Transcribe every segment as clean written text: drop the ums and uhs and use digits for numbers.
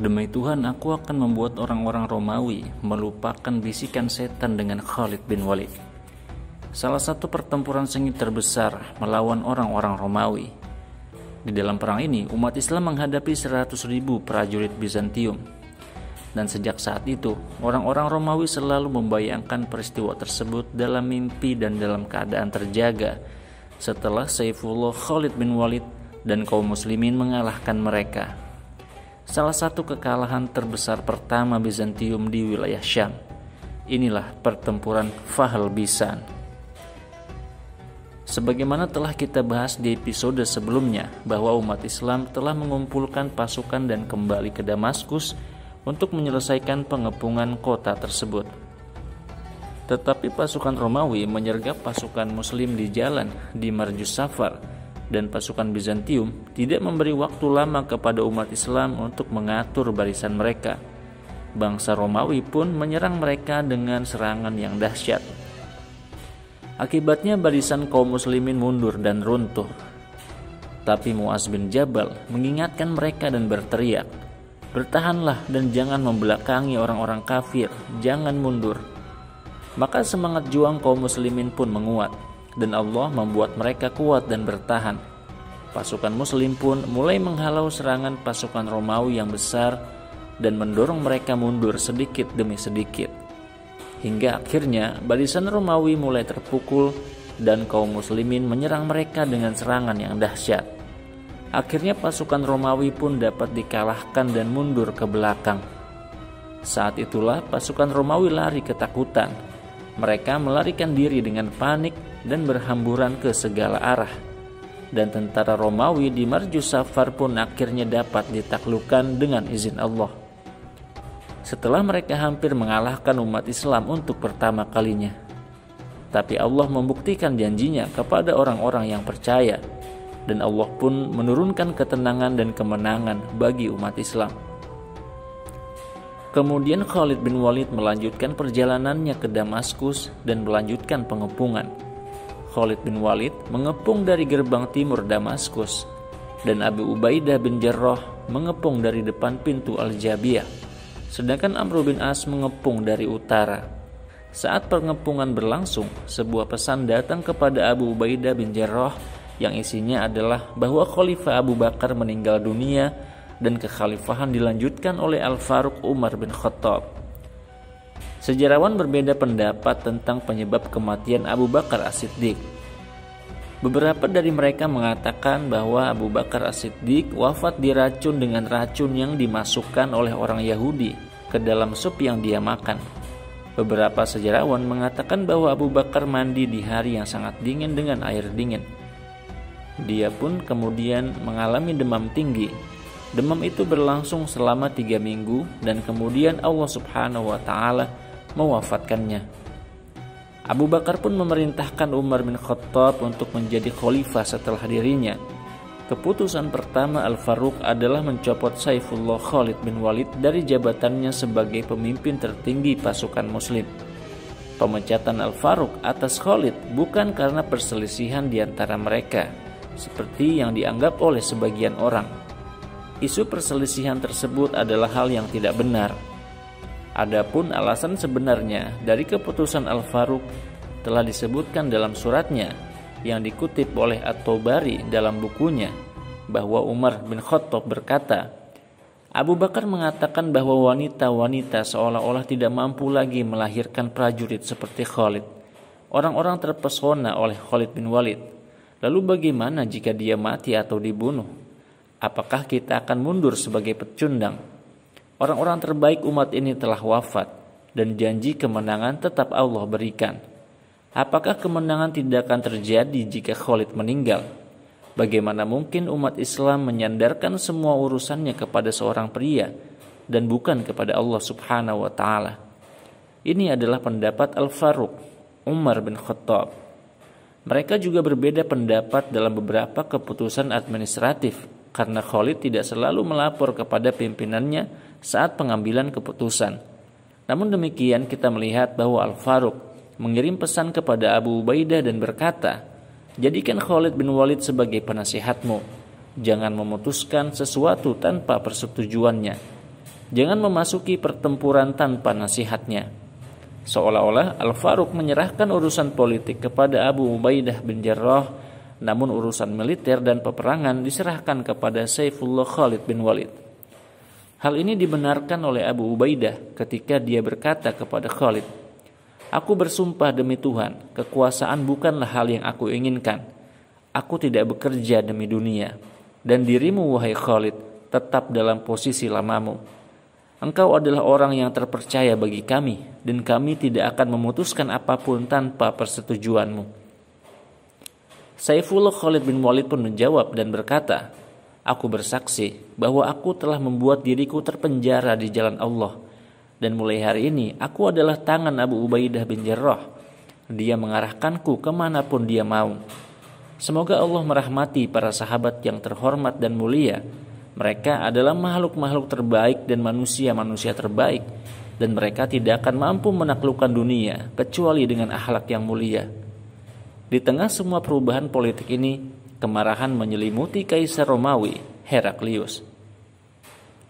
Demi Tuhan, aku akan membuat orang-orang Romawi melupakan bisikan setan dengan Khalid bin Walid. Salah satu pertempuran sengit terbesar melawan orang-orang Romawi. Di dalam perang ini, umat Islam menghadapi 100.000 prajurit Bizantium. Dan sejak saat itu, orang-orang Romawi selalu membayangkan peristiwa tersebut dalam mimpi dan dalam keadaan terjaga setelah Saifullah Khalid bin Walid dan kaum muslimin mengalahkan mereka. Salah satu kekalahan terbesar pertama Bizantium di wilayah Syam. Inilah pertempuran Fahl Bisan. Sebagaimana telah kita bahas di episode sebelumnya, bahwa umat Islam telah mengumpulkan pasukan dan kembali ke Damaskus untuk menyelesaikan pengepungan kota tersebut. Tetapi pasukan Romawi menyergap pasukan Muslim di jalan di Marjus Safar, dan pasukan Bizantium tidak memberi waktu lama kepada umat Islam untuk mengatur barisan mereka. Bangsa Romawi pun menyerang mereka dengan serangan yang dahsyat. Akibatnya barisan kaum muslimin mundur dan runtuh. Tapi Muaz bin Jabal mengingatkan mereka dan berteriak, "Bertahanlah dan jangan membelakangi orang-orang kafir, jangan mundur." Maka semangat juang kaum muslimin pun menguat, dan Allah membuat mereka kuat dan bertahan. Pasukan muslim pun mulai menghalau serangan pasukan Romawi yang besar dan mendorong mereka mundur sedikit demi sedikit. Hingga akhirnya barisan Romawi mulai terpukul dan kaum muslimin menyerang mereka dengan serangan yang dahsyat. Akhirnya pasukan Romawi pun dapat dikalahkan dan mundur ke belakang. Saat itulah pasukan Romawi lari ketakutan. Mereka melarikan diri dengan panik dan berhamburan ke segala arah. Dan tentara Romawi di Marjus Safar pun akhirnya dapat ditaklukkan dengan izin Allah. Setelah mereka hampir mengalahkan umat Islam untuk pertama kalinya. Tapi Allah membuktikan janjinya kepada orang-orang yang percaya, dan Allah pun menurunkan ketenangan dan kemenangan bagi umat Islam. Kemudian Khalid bin Walid melanjutkan perjalanannya ke Damaskus dan melanjutkan pengepungan. Khalid bin Walid mengepung dari gerbang timur Damaskus, dan Abu Ubaidah bin Jarrah mengepung dari depan pintu Al-Jabiyah, sedangkan Amr bin As mengepung dari utara. Saat pengepungan berlangsung, sebuah pesan datang kepada Abu Ubaidah bin Jarrah yang isinya adalah bahwa Khalifah Abu Bakar meninggal dunia dan kekhalifahan dilanjutkan oleh Al-Faruq Umar bin Khattab. Sejarawan berbeda pendapat tentang penyebab kematian Abu Bakar As-Siddiq. Beberapa dari mereka mengatakan bahwa Abu Bakar As-Siddiq wafat diracun dengan racun yang dimasukkan oleh orang Yahudi ke dalam sup yang dia makan. Beberapa sejarawan mengatakan bahwa Abu Bakar mandi di hari yang sangat dingin dengan air dingin. Dia pun kemudian mengalami demam tinggi. Demam itu berlangsung selama 3 minggu dan kemudian Allah Subhanahu wa Ta'ala mewafatkannya. Abu Bakar pun memerintahkan Umar bin Khattab untuk menjadi khalifah setelah dirinya. Keputusan pertama Al-Faruq adalah mencopot Saifullah Khalid bin Walid dari jabatannya sebagai pemimpin tertinggi pasukan muslim. Pemecatan Al-Faruq atas Khalid bukan karena perselisihan di antara mereka, seperti yang dianggap oleh sebagian orang. Isu perselisihan tersebut adalah hal yang tidak benar. Adapun alasan sebenarnya dari keputusan Al-Faruq telah disebutkan dalam suratnya yang dikutip oleh At-Tabari dalam bukunya, bahwa Umar bin Khattab berkata, Abu Bakar mengatakan bahwa wanita-wanita seolah-olah tidak mampu lagi melahirkan prajurit seperti Khalid. Orang-orang terpesona oleh Khalid bin Walid. Lalu bagaimana jika dia mati atau dibunuh? Apakah kita akan mundur sebagai pecundang? Orang-orang terbaik umat ini telah wafat, dan janji kemenangan tetap Allah berikan. Apakah kemenangan tidak akan terjadi jika Khalid meninggal? Bagaimana mungkin umat Islam menyandarkan semua urusannya kepada seorang pria dan bukan kepada Allah Subhanahu wa Ta'ala? Ini adalah pendapat Al-Faruq, Umar bin Khattab. Mereka juga berbeda pendapat dalam beberapa keputusan administratif, karena Khalid tidak selalu melapor kepada pimpinannya saat pengambilan keputusan. Namun demikian kita melihat bahwa Al-Faruq mengirim pesan kepada Abu Ubaidah dan berkata, "Jadikan Khalid bin Walid sebagai penasihatmu. Jangan memutuskan sesuatu tanpa persetujuannya." Jangan memasuki pertempuran tanpa nasihatnya. Seolah-olah Al-Faruq menyerahkan urusan politik kepada Abu Ubaidah bin Jarrah, namun urusan militer dan peperangan diserahkan kepada Saifullah Khalid bin Walid. Hal ini dibenarkan oleh Abu Ubaidah ketika dia berkata kepada Khalid, "Aku bersumpah demi Tuhan, kekuasaan bukanlah hal yang aku inginkan. Aku tidak bekerja demi dunia. Dan dirimu, wahai Khalid, tetap dalam posisi lamamu. Engkau adalah orang yang terpercaya bagi kami, dan kami tidak akan memutuskan apapun tanpa persetujuanmu." Saifullah Khalid bin Walid pun menjawab dan berkata, "Aku bersaksi bahwa aku telah membuat diriku terpenjara di jalan Allah. Dan mulai hari ini aku adalah tangan Abu Ubaidah bin Jarrah. Dia mengarahkanku kemanapun dia mau. Semoga Allah merahmati para sahabat yang terhormat dan mulia. Mereka adalah makhluk-makhluk terbaik dan manusia-manusia terbaik. Dan mereka tidak akan mampu menaklukkan dunia kecuali dengan akhlak yang mulia." Di tengah semua perubahan politik ini, kemarahan menyelimuti Kaisar Romawi, Heraklius.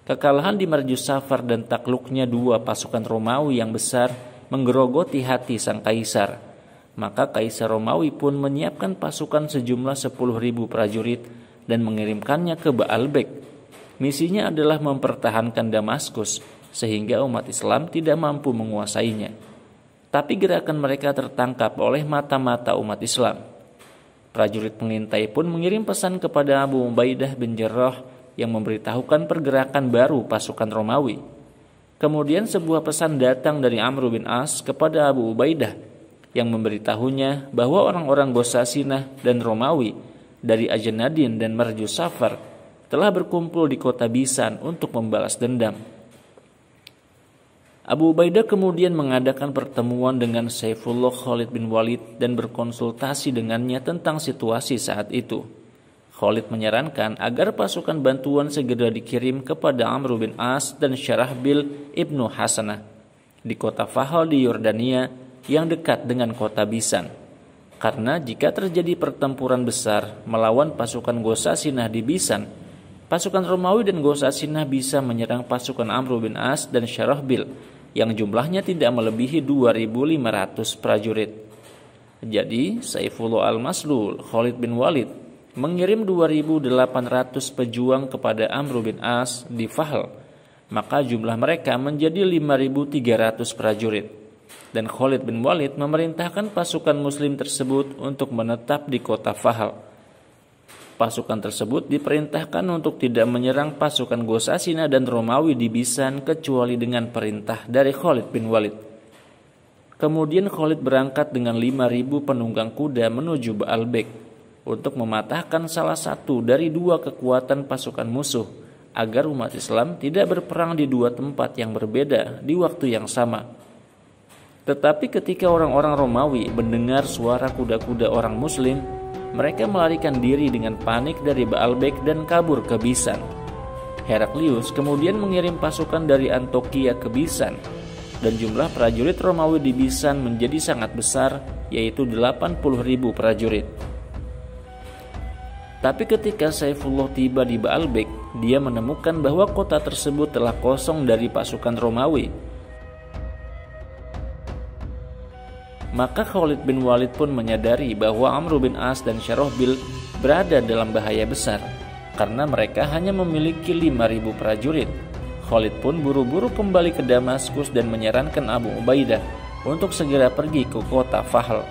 Kekalahan di Marjus Safar dan takluknya dua pasukan Romawi yang besar menggerogoti hati sang kaisar. Maka Kaisar Romawi pun menyiapkan pasukan sejumlah 10.000 prajurit dan mengirimkannya ke Baalbek. Misinya adalah mempertahankan Damaskus sehingga umat Islam tidak mampu menguasainya. Tapi gerakan mereka tertangkap oleh mata-mata umat Islam. Prajurit pengintai pun mengirim pesan kepada Abu Ubaidah bin Jarrah yang memberitahukan pergerakan baru pasukan Romawi. Kemudian sebuah pesan datang dari Amr bin As kepada Abu Ubaidah yang memberitahunya bahwa orang-orang Gosasinah dan Romawi dari Ajnadin dan Marjus Safar telah berkumpul di kota Bisan untuk membalas dendam. Abu Ubaidah kemudian mengadakan pertemuan dengan Saifullah Khalid bin Walid dan berkonsultasi dengannya tentang situasi saat itu. Khalid menyarankan agar pasukan bantuan segera dikirim kepada Amr bin As dan Syarahbil ibnu Hasanah di kota Fahal di Yordania yang dekat dengan kota Bisan. Karena jika terjadi pertempuran besar melawan pasukan Gosasinah di Bisan, pasukan Romawi dan Gosasinah bisa menyerang pasukan Amr bin As dan Syarahbil yang jumlahnya tidak melebihi 2.500 prajurit. Jadi Saifullah al-Maslul Khalid bin Walid mengirim 2.800 pejuang kepada Amr bin As di Fahl, maka jumlah mereka menjadi 5.300 prajurit. Dan Khalid bin Walid memerintahkan pasukan muslim tersebut untuk menetap di kota Fahl. Pasukan tersebut diperintahkan untuk tidak menyerang pasukan Gosasinah dan Romawi di Bisan kecuali dengan perintah dari Khalid bin Walid. Kemudian Khalid berangkat dengan 5.000 penunggang kuda menuju Baalbek untuk mematahkan salah satu dari dua kekuatan pasukan musuh agar umat Islam tidak berperang di dua tempat yang berbeda di waktu yang sama. Tetapi ketika orang-orang Romawi mendengar suara kuda-kuda orang muslim, mereka melarikan diri dengan panik dari Baalbek dan kabur ke Bisan. Heraklius kemudian mengirim pasukan dari Antokia ke Bisan, dan jumlah prajurit Romawi di Bisan menjadi sangat besar, yaitu 80.000 prajurit. Tapi ketika Saifullah tiba di Baalbek, dia menemukan bahwa kota tersebut telah kosong dari pasukan Romawi. Maka Khalid bin Walid pun menyadari bahwa Amr bin As dan Syarahbil berada dalam bahaya besar karena mereka hanya memiliki 5.000 prajurit. Khalid pun buru-buru kembali ke Damaskus dan menyarankan Abu Ubaidah untuk segera pergi ke kota Fahl.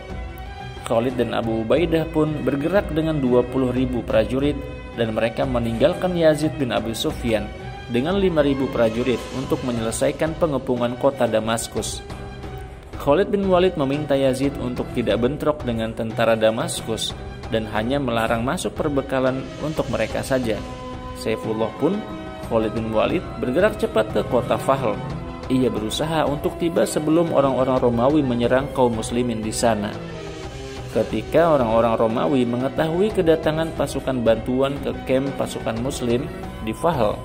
Khalid dan Abu Ubaidah pun bergerak dengan 20.000 prajurit dan mereka meninggalkan Yazid bin Abi Sufyan dengan 5.000 prajurit untuk menyelesaikan pengepungan kota Damaskus. Khalid bin Walid meminta Yazid untuk tidak bentrok dengan tentara Damaskus dan hanya melarang masuk perbekalan untuk mereka saja. Saifullah pun, Khalid bin Walid, bergerak cepat ke kota Fahl. Ia berusaha untuk tiba sebelum orang-orang Romawi menyerang kaum muslimin di sana. Ketika orang-orang Romawi mengetahui kedatangan pasukan bantuan ke kamp pasukan muslim di Fahl,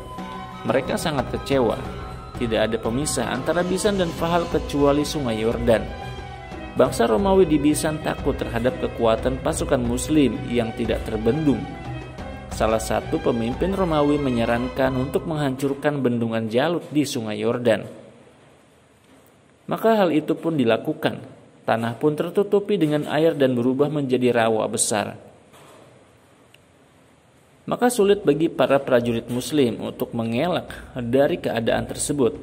mereka sangat kecewa. Tidak ada pemisah antara Bisan dan Fahl kecuali sungai Yordan. Bangsa Romawi di Bisan takut terhadap kekuatan pasukan muslim yang tidak terbendung. salah satu pemimpin Romawi menyarankan untuk menghancurkan bendungan Jalut di Sungai Yordan. Maka hal itu pun dilakukan. Tanah pun tertutupi dengan air dan berubah menjadi rawa besar. Maka sulit bagi para prajurit Muslim untuk mengelak dari keadaan tersebut.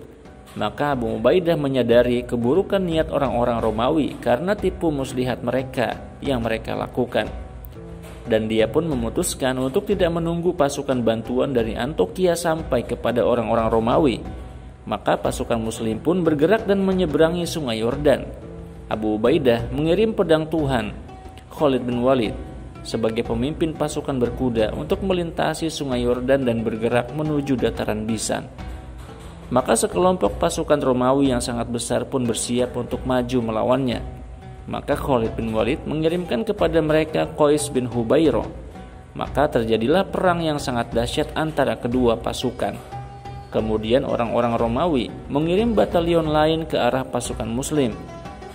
Maka Abu Ubaidah menyadari keburukan niat orang-orang Romawi karena tipu muslihat mereka yang mereka lakukan. Dan dia pun memutuskan untuk tidak menunggu pasukan bantuan dari Antiokhia sampai kepada orang-orang Romawi. Maka pasukan Muslim pun bergerak dan menyeberangi Sungai Yordan. Abu Ubaidah mengirim pedang Tuhan Khalid bin Walid sebagai pemimpin pasukan berkuda untuk melintasi Sungai Yordan dan bergerak menuju dataran Bisan. Maka sekelompok pasukan Romawi yang sangat besar pun bersiap untuk maju melawannya. Maka Khalid bin Walid mengirimkan kepada mereka Qais bin Hubairah. Maka terjadilah perang yang sangat dahsyat antara kedua pasukan. Kemudian orang-orang Romawi mengirim batalion lain ke arah pasukan Muslim.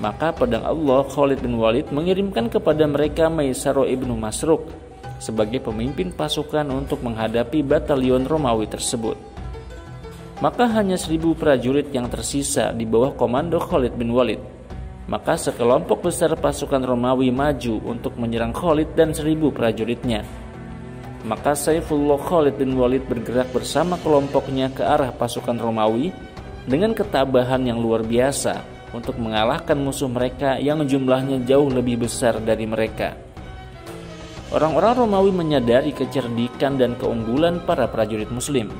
Maka pedang Allah Khalid bin Walid mengirimkan kepada mereka Maisaro ibnu Masruk sebagai pemimpin pasukan untuk menghadapi batalion Romawi tersebut. Maka hanya 1.000 prajurit yang tersisa di bawah komando Khalid bin Walid. Maka sekelompok besar pasukan Romawi maju untuk menyerang Khalid dan 1.000 prajuritnya. Maka Saifullah Khalid bin Walid bergerak bersama kelompoknya ke arah pasukan Romawi dengan ketabahan yang luar biasa untuk mengalahkan musuh mereka yang jumlahnya jauh lebih besar dari mereka. Orang-orang Romawi menyadari kecerdikan dan keunggulan para prajurit Muslim.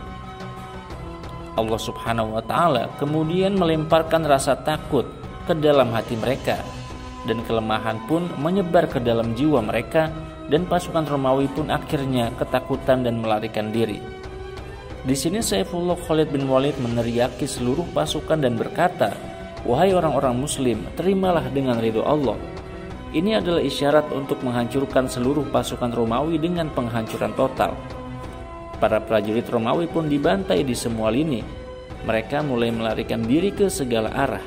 Allah Subhanahu wa Ta'ala kemudian melemparkan rasa takut ke dalam hati mereka, dan kelemahan pun menyebar ke dalam jiwa mereka, dan pasukan Romawi pun akhirnya ketakutan dan melarikan diri. Di sini Saifullah Khalid bin Walid meneriaki seluruh pasukan dan berkata, "Wahai orang-orang Muslim, terimalah dengan ridho Allah. Ini adalah isyarat untuk menghancurkan seluruh pasukan Romawi dengan penghancuran total." Para prajurit Romawi pun dibantai di semua lini. Mereka mulai melarikan diri ke segala arah.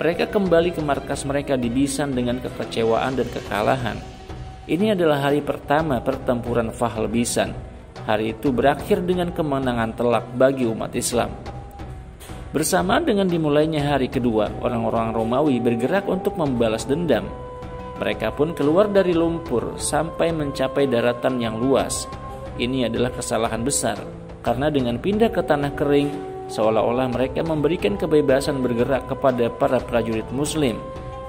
Mereka kembali ke markas mereka di Bisan dengan kekecewaan dan kekalahan. Ini adalah hari pertama pertempuran Fahl Bisan. Hari itu berakhir dengan kemenangan telak bagi umat Islam. Bersamaan dengan dimulainya hari kedua, orang-orang Romawi bergerak untuk membalas dendam. Mereka pun keluar dari lumpur sampai mencapai daratan yang luas. Ini adalah kesalahan besar, karena dengan pindah ke tanah kering, seolah-olah mereka memberikan kebebasan bergerak kepada para prajurit Muslim.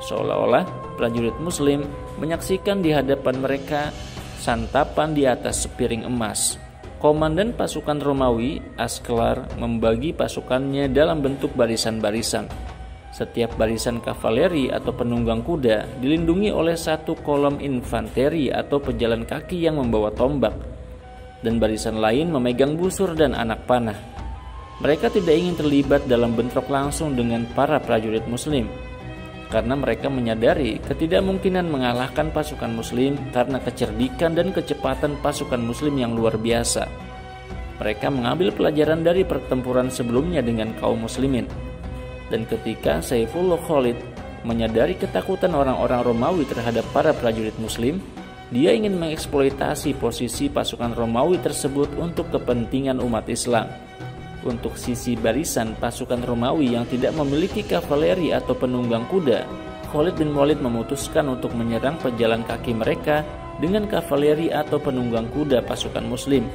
Seolah-olah prajurit Muslim menyaksikan di hadapan mereka santapan di atas sepiring emas. Komandan pasukan Romawi, Asklar, membagi pasukannya dalam bentuk barisan-barisan. Setiap barisan kavaleri atau penunggang kuda dilindungi oleh satu kolom infanteri atau pejalan kaki yang membawa tombak, dan barisan lain memegang busur dan anak panah. Mereka tidak ingin terlibat dalam bentrok langsung dengan para prajurit Muslim, karena mereka menyadari ketidakmungkinan mengalahkan pasukan Muslim karena kecerdikan dan kecepatan pasukan Muslim yang luar biasa. Mereka mengambil pelajaran dari pertempuran sebelumnya dengan kaum Muslimin. Dan ketika Saifullah Khalid menyadari ketakutan orang-orang Romawi terhadap para prajurit Muslim, dia ingin mengeksploitasi posisi pasukan Romawi tersebut untuk kepentingan umat Islam. Untuk sisi barisan pasukan Romawi yang tidak memiliki kavaleri atau penunggang kuda, Khalid bin Walid memutuskan untuk menyerang pejalan kaki mereka dengan kavaleri atau penunggang kuda pasukan Muslim,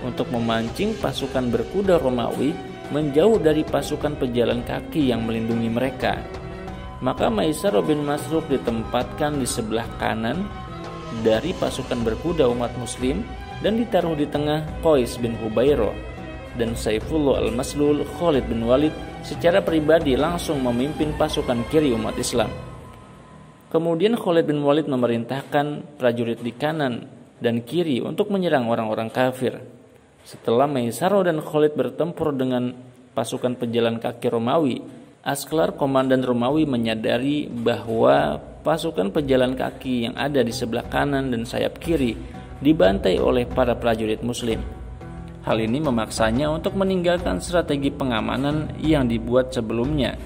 untuk memancing pasukan berkuda Romawi menjauh dari pasukan pejalan kaki yang melindungi mereka. Maka Maisar bin Masruk ditempatkan di sebelah kanan dari pasukan berkuda umat Muslim dan ditaruh di tengah Qais bin Hubairah. Dan Saifullah al-Maslul Khalid bin Walid secara pribadi langsung memimpin pasukan kiri umat Islam. Kemudian Khalid bin Walid memerintahkan prajurit di kanan dan kiri untuk menyerang orang-orang kafir. Setelah Maisaro dan Khalid bertempur dengan pasukan pejalan kaki Romawi, Asklar komandan Romawi menyadari bahwa pasukan pejalan kaki yang ada di sebelah kanan dan sayap kiri dibantai oleh para prajurit Muslim. Hal ini memaksanya untuk meninggalkan strategi pengamanan yang dibuat sebelumnya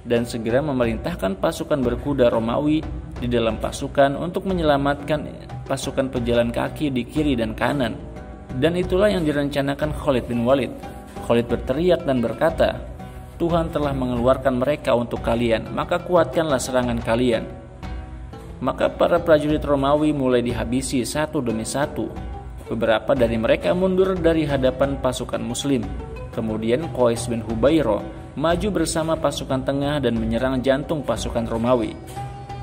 dan segera memerintahkan pasukan berkuda Romawi di dalam pasukan untuk menyelamatkan pasukan pejalan kaki di kiri dan kanan. Dan itulah yang direncanakan Khalid bin Walid. Khalid berteriak dan berkata, Tuhan telah mengeluarkan mereka untuk kalian, maka kuatkanlah serangan kalian. Maka para prajurit Romawi mulai dihabisi satu demi satu. Beberapa dari mereka mundur dari hadapan pasukan Muslim. Kemudian Qais bin Hubairah maju bersama pasukan tengah dan menyerang jantung pasukan Romawi.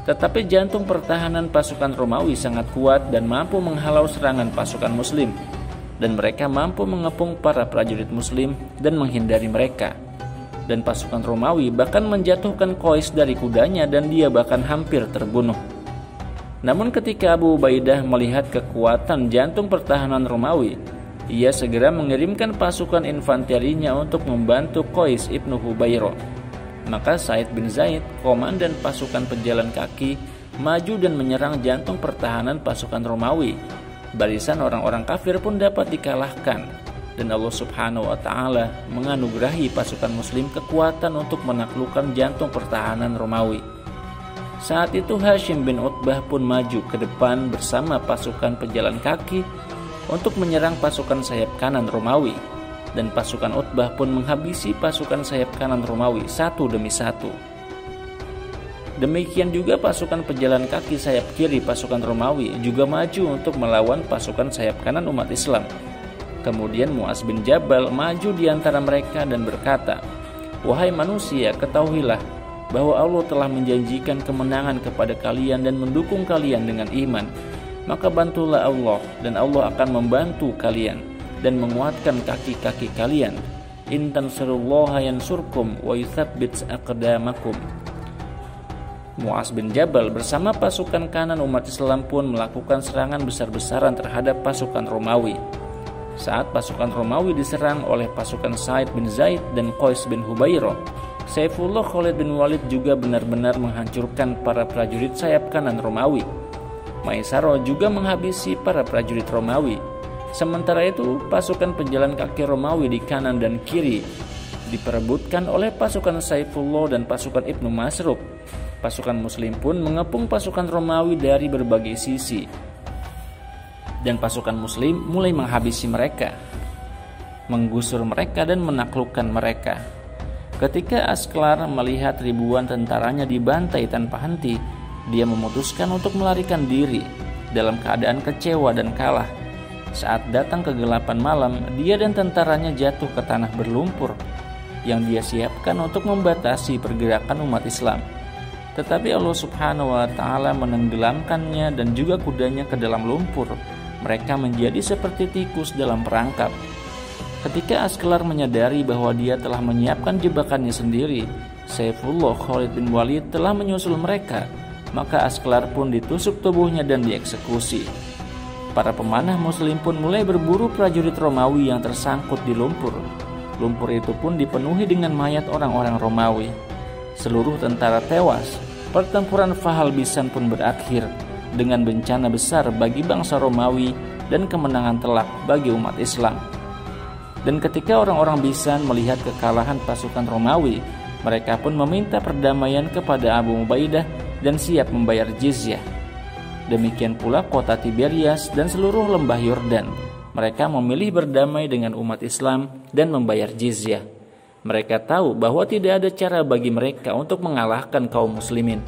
Tetapi jantung pertahanan pasukan Romawi sangat kuat dan mampu menghalau serangan pasukan Muslim. Dan mereka mampu mengepung para prajurit Muslim dan menghindari mereka. Dan pasukan Romawi bahkan menjatuhkan Qais dari kudanya dan dia bahkan hampir terbunuh. Namun ketika Abu Ubaidah melihat kekuatan jantung pertahanan Romawi, ia segera mengirimkan pasukan infanterinya untuk membantu Qais ibnu Hubairah. Maka Said bin Zaid, komandan pasukan pejalan kaki, maju dan menyerang jantung pertahanan pasukan Romawi. Barisan orang-orang kafir pun dapat dikalahkan, dan Allah Subhanahu wa Ta'ala menganugerahi pasukan Muslim kekuatan untuk menaklukkan jantung pertahanan Romawi. Saat itu Hashim bin Utbah pun maju ke depan bersama pasukan pejalan kaki untuk menyerang pasukan sayap kanan Romawi, dan pasukan Utbah pun menghabisi pasukan sayap kanan Romawi satu demi satu. Demikian juga pasukan pejalan kaki sayap kiri pasukan Romawi juga maju untuk melawan pasukan sayap kanan umat Islam. Kemudian Mu'az bin Jabal maju di antara mereka dan berkata, "Wahai manusia, ketahuilah bahwa Allah telah menjanjikan kemenangan kepada kalian dan mendukung kalian dengan iman. Maka bantulah Allah, dan Allah akan membantu kalian dan menguatkan kaki-kaki kalian. In tansurullaha yansurkum wa yutsabbit aqdamakum." Mu'az bin Jabal bersama pasukan kanan umat Islam pun melakukan serangan besar-besaran terhadap pasukan Romawi. Saat pasukan Romawi diserang oleh pasukan Said bin Zaid dan Qais bin Hubairah, Saifullah Khalid bin Walid juga benar-benar menghancurkan para prajurit sayap kanan Romawi. Maisarah juga menghabisi para prajurit Romawi. Sementara itu, pasukan pejalan kaki Romawi di kanan dan kiri diperebutkan oleh pasukan Saifullah dan pasukan Ibnu Masruk. Pasukan Muslim pun mengepung pasukan Romawi dari berbagai sisi, dan pasukan Muslim mulai menghabisi mereka, menggusur mereka dan menaklukkan mereka. Ketika Asklar melihat ribuan tentaranya dibantai tanpa henti, dia memutuskan untuk melarikan diri dalam keadaan kecewa dan kalah. Saat datang kegelapan malam, dia dan tentaranya jatuh ke tanah berlumpur yang dia siapkan untuk membatasi pergerakan umat Islam. Tetapi Allah Subhanahu wa Ta'ala menenggelamkannya dan juga kudanya ke dalam lumpur. Mereka menjadi seperti tikus dalam perangkap. Ketika Asklar menyadari bahwa dia telah menyiapkan jebakannya sendiri, Saifullah Khalid bin Walid telah menyusul mereka. Maka Asklar pun ditusuk tubuhnya dan dieksekusi. Para pemanah Muslim pun mulai berburu prajurit Romawi yang tersangkut di lumpur. Lumpur itu pun dipenuhi dengan mayat orang-orang Romawi. Seluruh tentara tewas. Pertempuran Fahal Bisan pun berakhir dengan bencana besar bagi bangsa Romawi dan kemenangan telak bagi umat Islam. Dan ketika orang-orang Bisan melihat kekalahan pasukan Romawi, mereka pun meminta perdamaian kepada Abu Ubaidah dan siap membayar jizyah. Demikian pula kota Tiberias dan seluruh lembah Yordan. Mereka memilih berdamai dengan umat Islam dan membayar jizyah. Mereka tahu bahwa tidak ada cara bagi mereka untuk mengalahkan kaum muslimin.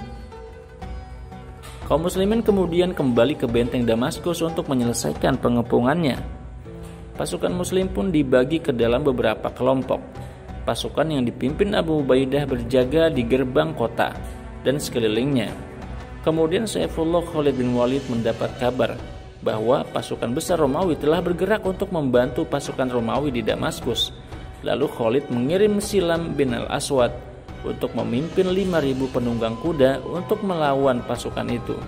Kaum muslimin kemudian kembali ke benteng Damaskus untuk menyelesaikan pengepungannya. Pasukan muslim pun dibagi ke dalam beberapa kelompok. Pasukan yang dipimpin Abu Ubaidah berjaga di gerbang kota dan sekelilingnya. Kemudian Saifullah Khalid bin Walid mendapat kabar bahwa pasukan besar Romawi telah bergerak untuk membantu pasukan Romawi di Damaskus. Lalu Khalid mengirim Silam bin al-Aswad untuk memimpin 5.000 penunggang kuda untuk melawan pasukan itu.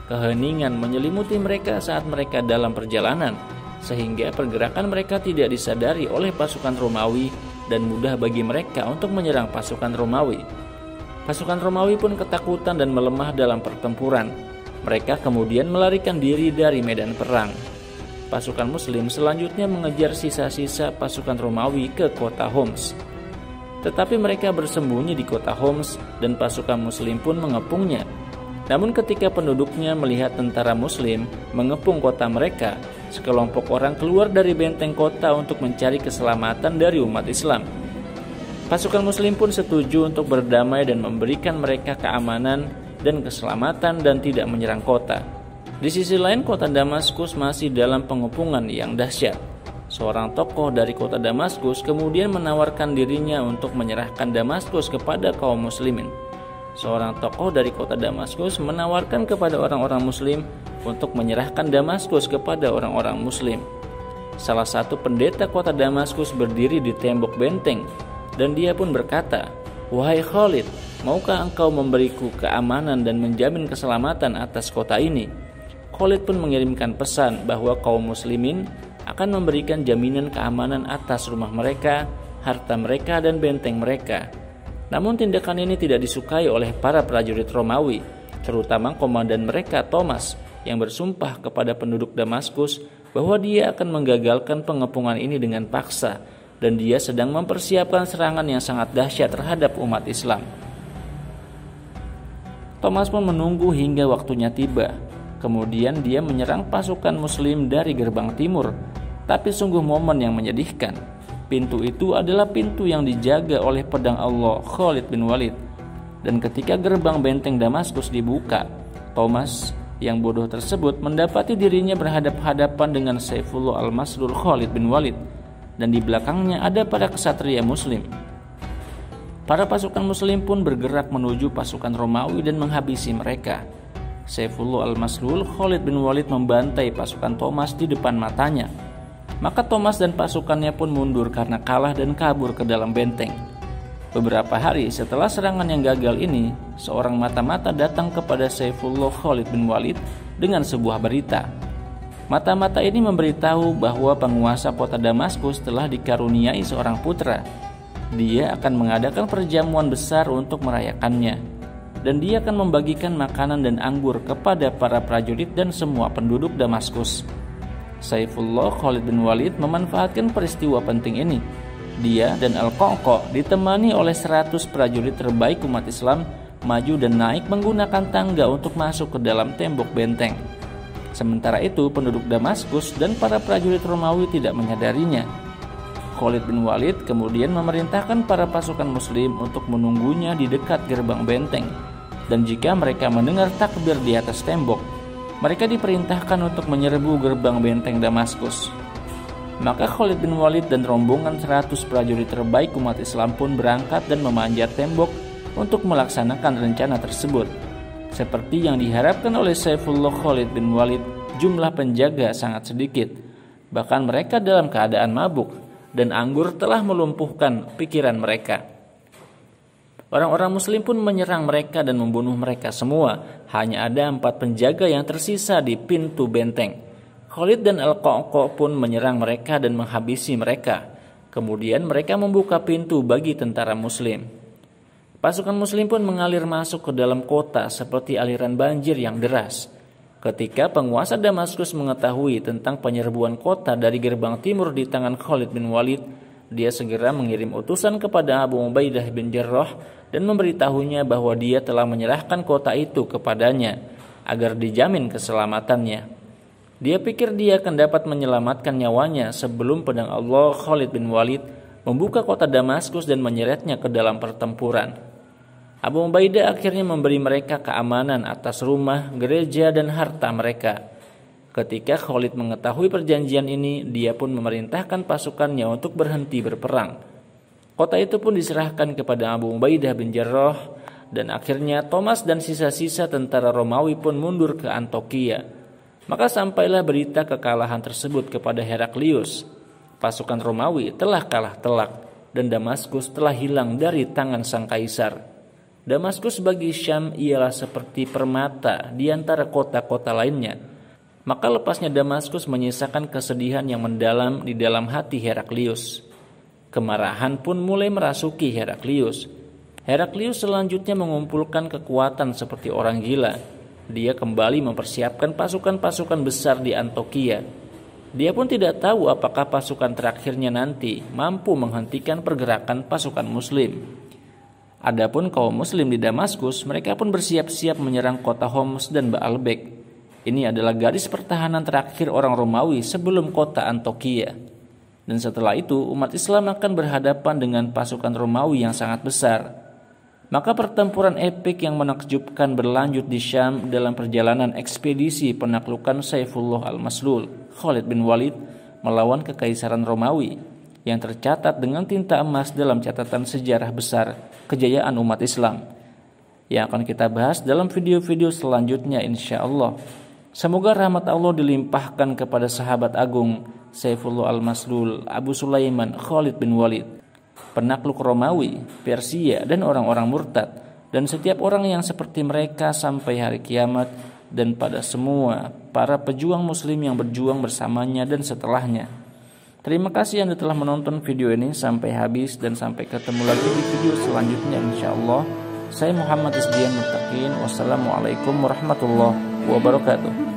Keheningan menyelimuti mereka saat mereka dalam perjalanan, sehingga pergerakan mereka tidak disadari oleh pasukan Romawi dan mudah bagi mereka untuk menyerang pasukan Romawi. Pasukan Romawi pun ketakutan dan melemah dalam pertempuran. Mereka kemudian melarikan diri dari medan perang. Pasukan Muslim selanjutnya mengejar sisa-sisa pasukan Romawi ke kota Homs. Tetapi mereka bersembunyi di kota Homs dan pasukan Muslim pun mengepungnya. Namun ketika penduduknya melihat tentara Muslim mengepung kota mereka, sekelompok orang keluar dari benteng kota untuk mencari keselamatan dari umat Islam. Pasukan Muslim pun setuju untuk berdamai dan memberikan mereka keamanan dan keselamatan dan tidak menyerang kota. Di sisi lain, kota Damaskus masih dalam pengepungan yang dahsyat. Seorang tokoh dari kota Damaskus kemudian menawarkan dirinya untuk menyerahkan Damaskus kepada kaum muslimin. Seorang tokoh dari kota Damaskus menawarkan kepada orang-orang muslim untuk menyerahkan Damaskus kepada orang-orang muslim. Salah satu pendeta kota Damaskus berdiri di tembok benteng dan dia pun berkata, "Wahai Khalid, maukah engkau memberiku keamanan dan menjamin keselamatan atas kota ini?" Khalid pun mengirimkan pesan bahwa kaum muslimin akan memberikan jaminan keamanan atas rumah mereka, harta mereka, dan benteng mereka. Namun tindakan ini tidak disukai oleh para prajurit Romawi, terutama komandan mereka Thomas yang bersumpah kepada penduduk Damaskus bahwa dia akan menggagalkan pengepungan ini dengan paksa dan dia sedang mempersiapkan serangan yang sangat dahsyat terhadap umat Islam. Thomas pun menunggu hingga waktunya tiba. Kemudian dia menyerang pasukan Muslim dari gerbang timur. Tapi sungguh momen yang menyedihkan. Pintu itu adalah pintu yang dijaga oleh pedang Allah Khalid bin Walid. Dan ketika gerbang benteng Damaskus dibuka, Thomas yang bodoh tersebut mendapati dirinya berhadap-hadapan dengan Saifullah al-Maslul Khalid bin Walid. Dan di belakangnya ada para ksatria Muslim. Para pasukan Muslim pun bergerak menuju pasukan Romawi dan menghabisi mereka. Saifullah al-Maslul Khalid bin Walid membantai pasukan Thomas di depan matanya. Maka Thomas dan pasukannya pun mundur karena kalah dan kabur ke dalam benteng. Beberapa hari setelah serangan yang gagal ini, seorang mata-mata datang kepada Saifullah Khalid bin Walid dengan sebuah berita. Mata-mata ini memberitahu bahwa penguasa kota Damaskus telah dikaruniai seorang putra. Dia akan mengadakan perjamuan besar untuk merayakannya. Dan dia akan membagikan makanan dan anggur kepada para prajurit dan semua penduduk Damaskus. Saifullah Khalid bin Walid memanfaatkan peristiwa penting ini. Dia dan Al-Qa'qa ditemani oleh 100 prajurit terbaik umat Islam maju dan naik menggunakan tangga untuk masuk ke dalam tembok benteng. Sementara itu penduduk Damaskus dan para prajurit Romawi tidak menyadarinya. Khalid bin Walid kemudian memerintahkan para pasukan Muslim untuk menunggunya di dekat gerbang benteng. Dan jika mereka mendengar takbir di atas tembok, mereka diperintahkan untuk menyerbu gerbang benteng Damaskus. Maka Khalid bin Walid dan rombongan 100 prajurit terbaik umat Islam pun berangkat dan memanjat tembok untuk melaksanakan rencana tersebut. Seperti yang diharapkan oleh Saifullah Khalid bin Walid, jumlah penjaga sangat sedikit. Bahkan mereka dalam keadaan mabuk dan anggur telah melumpuhkan pikiran mereka. Orang-orang Muslim pun menyerang mereka dan membunuh mereka semua. Hanya ada 4 penjaga yang tersisa di pintu benteng. Khalid dan Al-Qa'qa pun menyerang mereka dan menghabisi mereka. Kemudian mereka membuka pintu bagi tentara Muslim. Pasukan Muslim pun mengalir masuk ke dalam kota seperti aliran banjir yang deras. Ketika penguasa Damaskus mengetahui tentang penyerbuan kota dari gerbang timur di tangan Khalid bin Walid, dia segera mengirim utusan kepada Abu Ubaidah bin Jarrah dan memberitahunya bahwa dia telah menyerahkan kota itu kepadanya agar dijamin keselamatannya. Dia pikir dia akan dapat menyelamatkan nyawanya sebelum pedang Allah Khalid bin Walid membuka kota Damaskus dan menyeretnya ke dalam pertempuran. Abu Ubaidah akhirnya memberi mereka keamanan atas rumah, gereja, dan harta mereka. Ketika Khalid mengetahui perjanjian ini, dia pun memerintahkan pasukannya untuk berhenti berperang. Kota itu pun diserahkan kepada Abu Ubaidah bin Jarrah, dan akhirnya Thomas dan sisa-sisa tentara Romawi pun mundur ke Antokia. Maka sampailah berita kekalahan tersebut kepada Heraklius. Pasukan Romawi telah kalah telak, dan Damaskus telah hilang dari tangan sang kaisar. Damaskus bagi Syam ialah seperti permata di antara kota-kota lainnya. Maka lepasnya Damaskus menyisakan kesedihan yang mendalam di dalam hati Heraklius. Kemarahan pun mulai merasuki Heraklius. Heraklius selanjutnya mengumpulkan kekuatan seperti orang gila. Dia kembali mempersiapkan pasukan-pasukan besar di Antokia. Dia pun tidak tahu apakah pasukan terakhirnya nanti mampu menghentikan pergerakan pasukan Muslim. Adapun kaum muslim di Damaskus, mereka pun bersiap-siap menyerang kota Homs dan Baalbek. Ini adalah garis pertahanan terakhir orang Romawi sebelum kota Antokia. Dan setelah itu, umat Islam akan berhadapan dengan pasukan Romawi yang sangat besar. Maka pertempuran epik yang menakjubkan berlanjut di Syam dalam perjalanan ekspedisi penaklukan Saifullah al-Maslul, Khalid bin Walid, melawan kekaisaran Romawi, yang tercatat dengan tinta emas dalam catatan sejarah besar kejayaan umat Islam, yang akan kita bahas dalam video-video selanjutnya insya Allah. Semoga rahmat Allah dilimpahkan kepada sahabat agung Saifullah al-Maslul, Abu Sulaiman Khalid bin Walid, penakluk Romawi, Persia, dan orang-orang murtad, dan setiap orang yang seperti mereka sampai hari kiamat, dan pada semua para pejuang muslim yang berjuang bersamanya dan setelahnya. Terima kasih Anda telah menonton video ini sampai habis, dan sampai ketemu lagi di video selanjutnya insyaallah. Saya Muhammad Isdian Muttaqin. Wassalamualaikum warahmatullahi wabarakatuh.